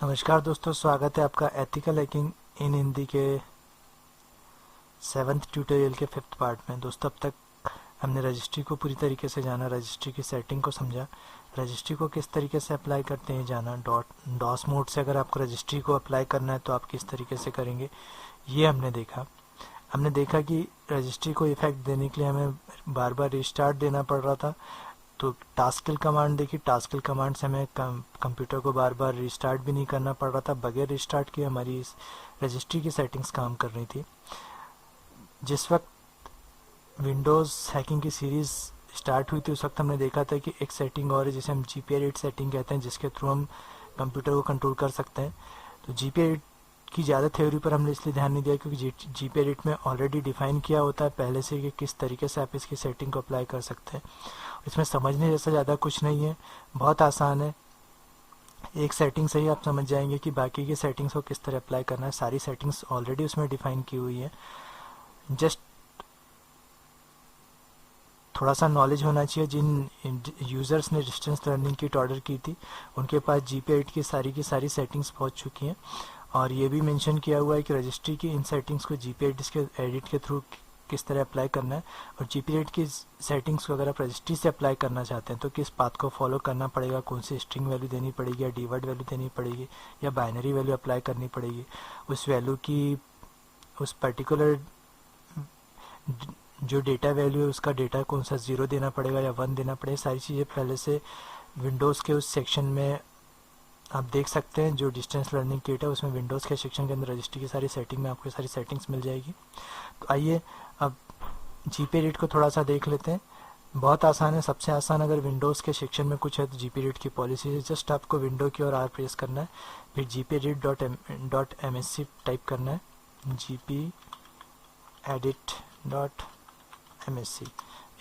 नमस्कार दोस्तों, स्वागत है आपका एथिकल हैकिंग इन हिंदी के 7th ट्यूटोरियल के 5th पार्ट में। दोस्तों, अब तक हमने रजिस्ट्री को पूरी तरीके से जाना, रजिस्ट्री की सेटिंग को समझा, रजिस्ट्री को किस तरीके से अप्लाई करते हैं जाना, डॉस मोड से अगर आपको रजिस्ट्री को अप्लाई करना है तो आप किस तरीके से करेंगे ये हमने देखा। हमने देखा कि रजिस्ट्री को इफेक्ट देने के लिए हमें बार बार रिस्टार्ट देना पड़ रहा था, तो टास्क किल कमांड देखी। टास्क किल कमांड से हमें कंप्यूटर को बार बार रिस्टार्ट भी नहीं करना पड़ रहा था, बगैर रिस्टार्ट किए हमारी इस रजिस्ट्री की सेटिंग्स काम कर रही थी। जिस वक्त विंडोज़ हैकिंग की सीरीज़ स्टार्ट हुई थी उस वक्त हमने देखा था कि एक सेटिंग और है जिसे हम GPA8 सेटिंग कहते हैं, जिसके थ्रू हम कंप्यूटर को कंट्रोल कर सकते हैं। तो GPA8 की ज़्यादा थ्योरी पर हमने इसलिए ध्यान नहीं दिया क्योंकि GPA8 में ऑलरेडी डिफाइन किया होता है पहले से कि किस तरीके से आप इसकी सेटिंग को अप्लाई कर सकते हैं। इसमें समझने जैसा ज़्यादा कुछ नहीं है, बहुत आसान है। एक सेटिंग से ही आप समझ जाएंगे कि बाकी की सेटिंग्स को किस तरह अप्लाई करना है। सारी सेटिंग्स ऑलरेडी उसमें डिफाइन की हुई है, जस्ट थोड़ा सा नॉलेज होना चाहिए। जिन यूज़र्स ने डिस्टेंस लर्निंग किट ऑर्डर की थी उनके पास GPA8 की सारी सेटिंग्स पहुंच चुकी हैं, और ये भी मेंशन किया हुआ है कि रजिस्ट्री की इन सेटिंग्स को GPA8 के एडिट के थ्रू किस तरह अप्लाई करना है। और GPA8 की सेटिंग्स को अगर आप रजिस्ट्री से अप्लाई करना चाहते हैं तो किस पाथ को फॉलो करना पड़ेगा, कौन सी स्ट्रिंग वैल्यू देनी पड़ेगी, या डीवर्ड वैल्यू देनी पड़ेगी, या बाइनरी वैल्यू अप्लाई करनी पड़ेगी। उस वैल्यू की उस पर्टिकुलर जो डेटा वैल्यू है उसका डेटा कौन सा 0 देना पड़ेगा या 1 देना पड़ेगा, सारी चीज़ें पहले से विंडोज़ के उस सेक्शन में आप देख सकते हैं। जो डिस्टेंस लर्निंग किट है उसमें विंडोज़ के सेक्शन के अंदर रजिस्ट्री की सारी सेटिंग में आपको सारी सेटिंग्स मिल जाएगी। तो आइए अब GPA8 को थोड़ा सा देख लेते हैं। बहुत आसान है, सबसे आसान। अगर विंडोज़ के सेक्शन में कुछ है तो GPA8 की पॉलिसी है, जस्ट आपको विंडो की ओर R प्रेस करना है, फिर GPA8.msc टाइप करना है, GPA8.msc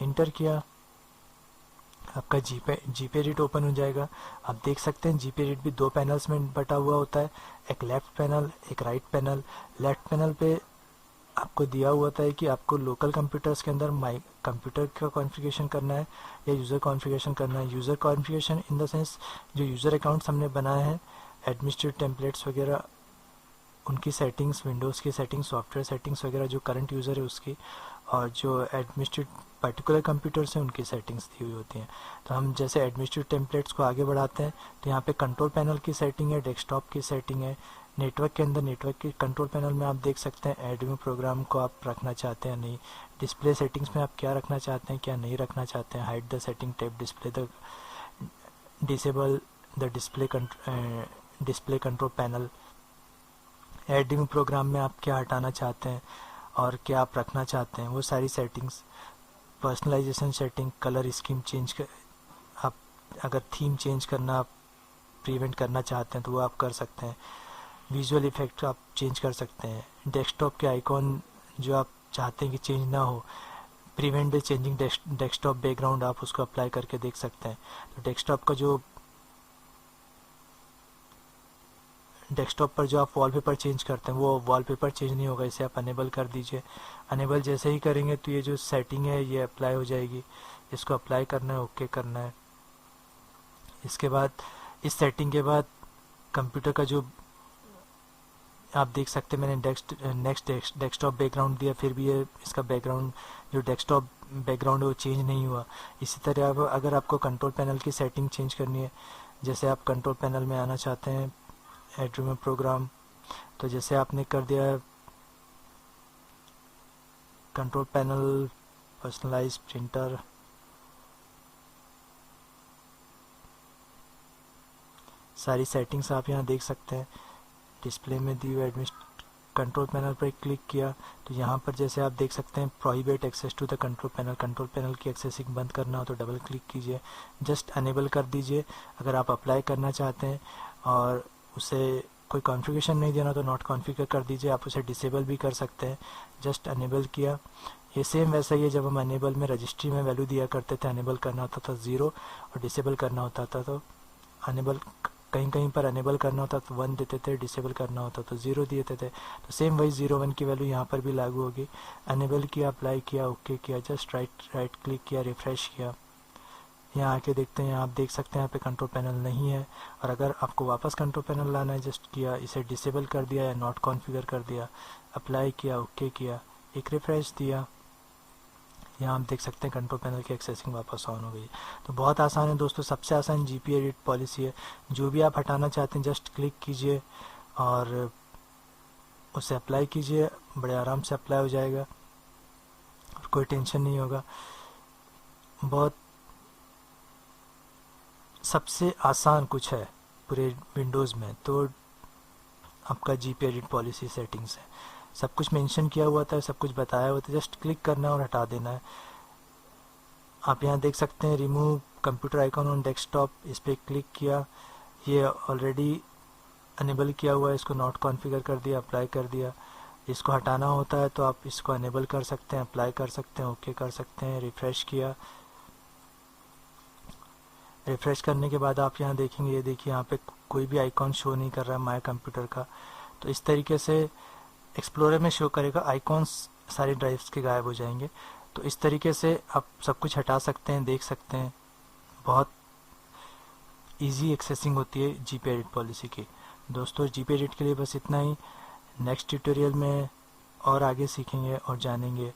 इंटर किया, आपका GPA8 ओपन हो जाएगा। आप देख सकते हैं GPA8 भी 2 पैनल्स में बटा हुआ होता है, एक लेफ्ट पैनल एक राइट पैनल। लेफ्ट पैनल पे आपको दिया हुआ था कि आपको लोकल कंप्यूटर्स के अंदर माई कंप्यूटर का कॉन्फ़िगरेशन करना है या यूज़र कॉन्फ़िगरेशन करना है। User configuration in the sense जो यूज़र अकाउंट्स हमने बनाए हैं, एडमिनिस्ट्रेटिव टेम्पलेट्स वगैरह, उनकी सेटिंग्स, विंडोज़ की सेटिंग्स, सॉफ्टवेयर सेटिंग्स वगैरह, जो करंट यूज़र है उसकी, और जो एडमिनिस्ट्रेटिव पर्टिकुलर कंप्यूटर्स हैं उनकी सेटिंग्स दी हुई होती हैं। तो हम जैसे एडमिनिस्ट्रेटिव टेम्पलेट्स को आगे बढ़ाते हैं तो यहाँ पे कंट्रोल पैनल की सेटिंग है, डेस्कटॉप की सेटिंग है। नेटवर्क के अंदर नेटवर्क के कंट्रोल पैनल में आप देख सकते हैं एडमिन प्रोग्राम को आप रखना चाहते हैं नहीं, डिस्प्ले सेटिंग्स में आप क्या रखना चाहते हैं क्या नहीं रखना चाहते हैं, hide the setting tab display the disable the display control panel. Admin program में आप क्या हटाना चाहते हैं और क्या आप रखना चाहते हैं, वो सारी settings. Personalisation setting, colour scheme change कर, आप अगर थीम चेंज करना आप प्रिवेंट करना चाहते हैं तो वो आप कर सकते हैं। विजुअल इफेक्ट आप चेंज कर सकते हैं। डेस्कटॉप के आइकॉन जो आप चाहते हैं कि चेंज ना हो, prevent the changing desktop background, आप उसको अप्लाई करके देख सकते हैं। तो डेस्कटॉप पर जो आप वॉलपेपर चेंज करते हैं वो वॉलपेपर चेंज नहीं होगा, इसे आप अनेबल कर दीजिए। अनेबल जैसे ही करेंगे तो ये जो सेटिंग है ये अप्लाई हो जाएगी। इसको अप्लाई करना है, ओके करना है। इसके बाद इस सेटिंग के बाद कंप्यूटर का जो आप देख सकते हैं मैंने नेक्स्ट डेस्कटॉप बैकग्राउंड दिया, फिर भी ये इसका बैकग्राउंड जो डेस्कटॉप बैकग्राउंड है वो चेंज नहीं हुआ। इसी तरह अगर आपको कंट्रोल पैनल की सेटिंग चेंज करनी है, जैसे आप कंट्रोल पैनल में आना चाहते हैं एडमिन प्रोग्राम, तो जैसे आपने कर दिया कंट्रोल पैनल, पर्सनलाइज प्रिंटर, सारी सेटिंग्स आप यहाँ देख सकते हैं। डिस्प्ले में दी हुई कंट्रोल पैनल पर क्लिक किया तो यहाँ पर जैसे आप देख सकते हैं prohibit access to the control panel, control panel की एक्सेसिंग बंद करना हो तो डबल क्लिक कीजिए, जस्ट अनेबल कर दीजिए। अगर आप अप्लाई करना चाहते हैं और उसे कोई कॉन्फ़िगरेशन नहीं देना तो नॉट कॉन्फ़िगर कर दीजिए। आप उसे डिसेबल भी कर सकते हैं, जस्ट अनेबल किया। ये सेम वैसा ही है जब हम अनेबल में रजिस्ट्री में वैल्यू दिया करते थे, अनेबल करना होता था 0 और डिसेबल करना होता था तो अनेबल, कहीं कहीं पर अनेबल करना होता तो 1 देते थे, डिसेबल करना होता तो 0 देते थे। तो सेम वही 0 1 की वैल्यू यहाँ पर भी लागू होगी। अनेबल किया, अप्लाई किया, ओके किया, जस्ट राइट क्लिक किया, रिफ्रेश किया, यहाँ आके देखते हैं, आप देख सकते हैं यहाँ पे कंट्रोल पैनल नहीं है। और अगर आपको वापस कंट्रोल पैनल लाना है, जस्ट किया, इसे डिसेबल कर दिया या नॉट कॉन्फ़िगर कर दिया, अप्लाई किया, ओके किया, एक रिफ्रेश दिया, यहाँ आप देख सकते हैं कंट्रोल पैनल की एक्सेसिंग वापस ऑन हो गई। तो बहुत आसान है दोस्तों, सबसे आसान जीपी एडिट पॉलिसी है। जो भी आप हटाना चाहते हैं जस्ट क्लिक कीजिए और उसे अप्लाई कीजिए, बड़े आराम से अप्लाई हो जाएगा और कोई टेंशन नहीं होगा। बहुत सबसे आसान कुछ है पूरे विंडोज़ में तो आपका जीपी एडिट पॉलिसी सेटिंग्स है। सब कुछ मेंशन किया हुआ था, सब कुछ बताया हुआ था, जस्ट क्लिक करना है और हटा देना है। आप यहाँ देख सकते हैं remove computer icon on desktop, इस पर क्लिक किया, ये ऑलरेडी अनेबल किया हुआ है, इसको नॉट कॉन्फ़िगर कर दिया, अप्लाई कर दिया। इसको हटाना होता है तो आप इसको अनेबल कर सकते हैं, अप्लाई कर सकते हैं, ओके कर सकते हैं, रिफ़्रेश किया। रिफ़्रेश करने के बाद आप यहाँ देखेंगे, ये देखिए यहाँ पे कोई भी आइकॉन शो नहीं कर रहा है माय कंप्यूटर का। तो इस तरीके से एक्सप्लोरर में शो करेगा, आइकॉन्स सारे ड्राइव्स के गायब हो जाएंगे। तो इस तरीके से आप सब कुछ हटा सकते हैं, देख सकते हैं। बहुत इजी एक्सेसिंग होती है जीपी एडिट पॉलिसी की। दोस्तों जीपी एडिट के लिए बस इतना ही। नेक्स्ट ट्यूटोरियल में और आगे सीखेंगे और जानेंगे।